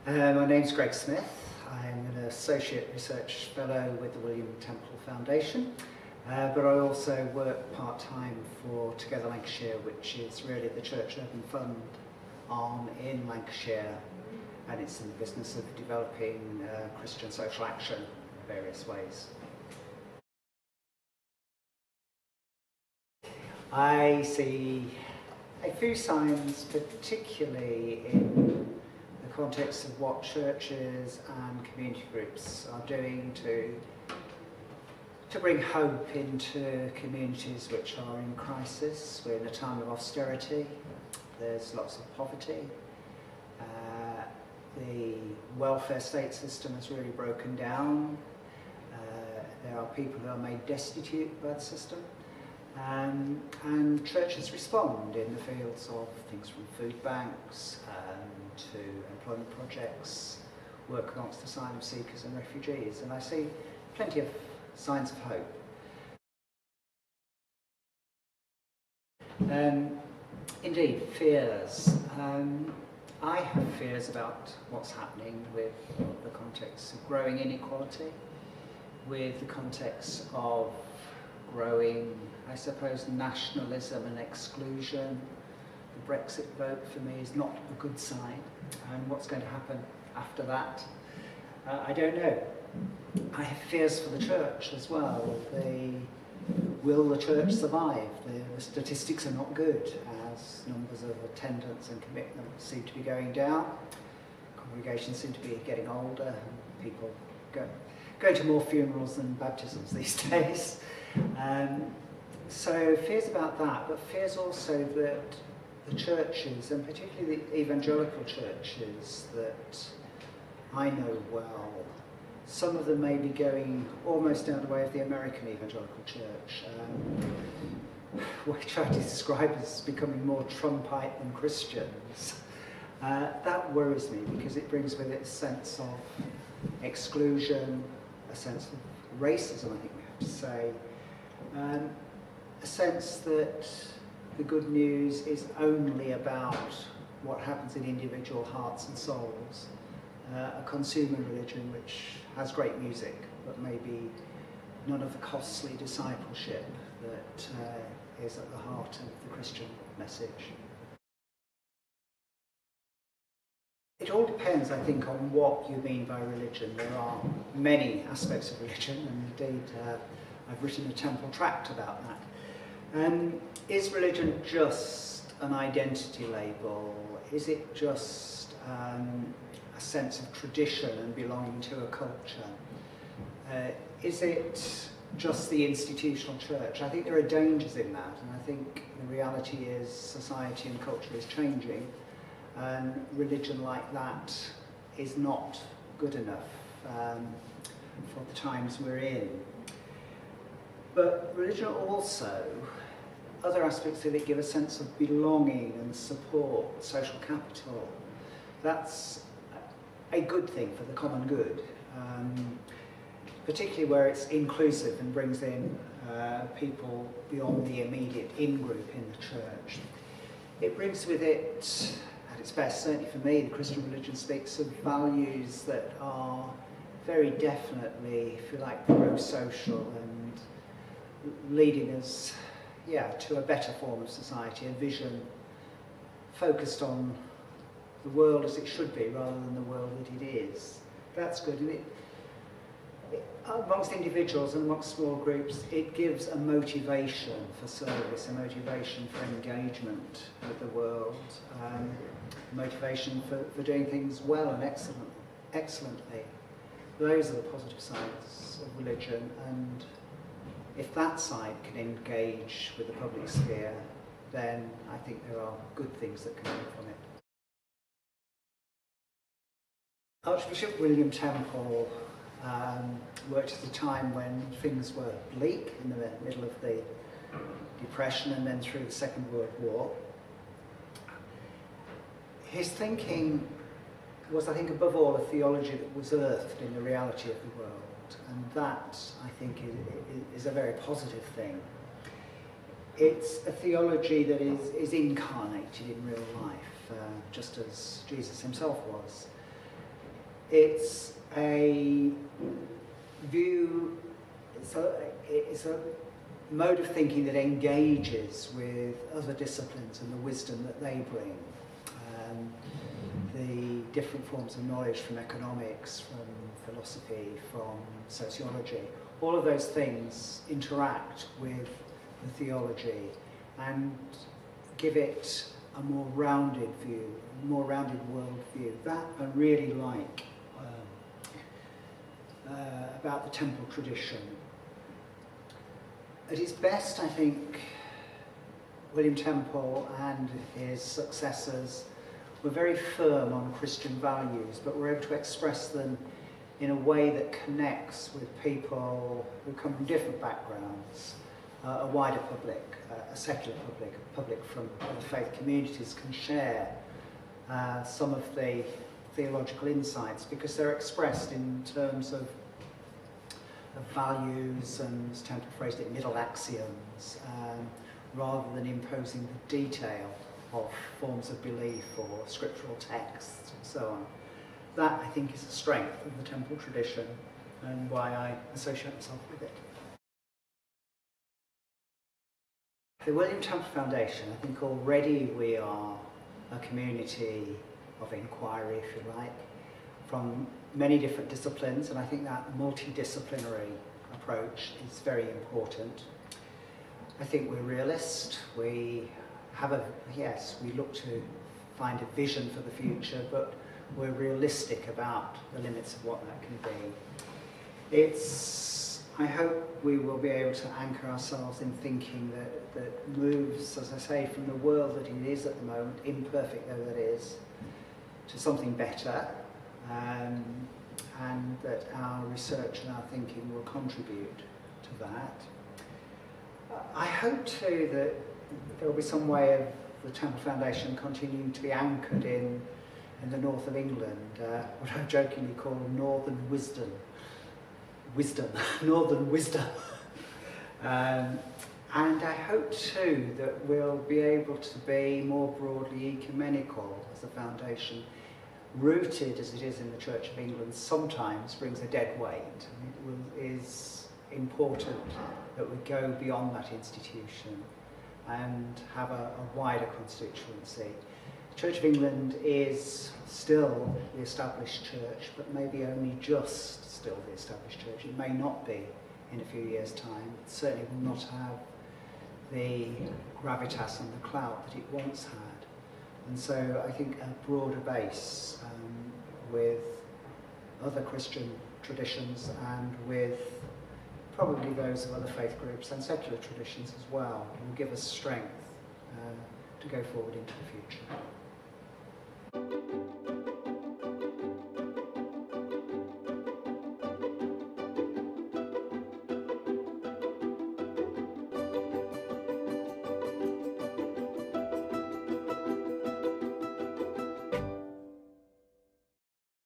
My name's Greg Smith. I'm an Associate Research Fellow with the William Temple Foundation, but I also work part-time for Together Lancashire, which is really the Church Urban Fund arm in Lancashire, and it's in the business of developing Christian social action in various ways. I see a few signs, particularly in the context of what churches and community groups are doing to bring hope into communities which are in crisis. We're in a time of austerity, there's lots of poverty, the welfare state system has really broken down, there are people who are made destitute by the system. And churches respond in the fields of things from food banks to employment projects, work amongst asylum seekers and refugees, and I see plenty of signs of hope. Indeed, fears. I have fears about what's happening with the context of growing inequality, with the context of growing, I suppose, nationalism and exclusion. The Brexit vote for me is not a good sign, and what's going to happen after that, I don't know. I have fears for the church as well. Will the church survive? The statistics are not good, as numbers of attendance and commitment seem to be going down. Congregations seem to be getting older, and people go to more funerals than baptisms these days. So fears about that, but fears also that the churches, and particularly the evangelical churches that I know well, some of them may be going almost down the way of the American evangelical church, which I describe as becoming more Trumpite than Christians. That worries me because it brings with it a sense of exclusion, a sense of racism, I think we have to say, a sense that the good news is only about what happens in individual hearts and souls, a consumer religion which has great music, but maybe none of the costly discipleship that is at the heart of the Christian message. It all depends, I think, on what you mean by religion. There are many aspects of religion, and indeed I've written a Temple tract about that. Is religion just an identity label? Is it just a sense of tradition and belonging to a culture? Is it just the institutional church? I think there are dangers in that, and I think the reality is society and culture is changing, and religion like that is not good enough for the times we're in. But religion also, other aspects of it give a sense of belonging and support, social capital. That's a good thing for the common good, particularly where it's inclusive and brings in people beyond the immediate in-group in the church. It brings with it, at its best, certainly for me, the Christian religion speaks of values that are very definitely, if you like, pro-social and leading us, to a better form of society, a vision focused on the world as it should be rather than the world that it is. That's good. And amongst individuals and amongst small groups, it gives a motivation for service, a motivation for engagement with the world, motivation for doing things well and excellently. Those are the positive sides of religion, and if that side can engage with the public sphere, then I think there are good things that can come from it. Archbishop William Temple worked at a time when things were bleak, in the middle of the Depression and then through the Second World War. His thinking was, I think, above all, a theology that was earthed in the reality of the world. And that, I think, is a very positive thing. It's a theology that is incarnated in real life, just as Jesus himself was. it's a view, it's a mode of thinking that engages with other disciplines and the wisdom that they bring. The different forms of knowledge from economics, from philosophy, from sociology, all of those things interact with the theology and give it a more rounded view, a more rounded world view. That I really like about the temple tradition. At its best, I think William Temple and his successors were very firm on Christian values, but were able to express them in a way that connects with people who come from different backgrounds, a wider public, a secular public, a public from other faith communities can share some of the theological insights because they're expressed in terms of values and, as Temple phrased it, middle axioms, rather than imposing the detail of forms of belief or scriptural texts and so on. That, I think, is a strength of the Temple tradition and why I associate myself with it. The William Temple Foundation, I think already we are a community of inquiry, if you like, from many different disciplines, and I think that multidisciplinary approach is very important. I think we're realist. We look to find a vision for the future, but we're realistic about the limits of what that can be. I hope we will be able to anchor ourselves in thinking that moves, as I say, from the world that it is at the moment, imperfect though that is, to something better, and that our research and our thinking will contribute to that. I hope too that there will be some way of the Temple Foundation continuing to be anchored in the north of England, what I jokingly call northern wisdom. Northern wisdom. And I hope too that we'll be able to be more broadly ecumenical as a foundation. Rooted as it is in the Church of England sometimes brings a dead weight. It is important that we go beyond that institution and have a wider constituency. The Church of England is still the established church, but maybe only just still the established church. It may not be in a few years' time. It certainly will not have the gravitas and the clout that it once had. And so I think a broader base with other Christian traditions and with probably those of other faith groups and secular traditions as well will give us strength to go forward into the future.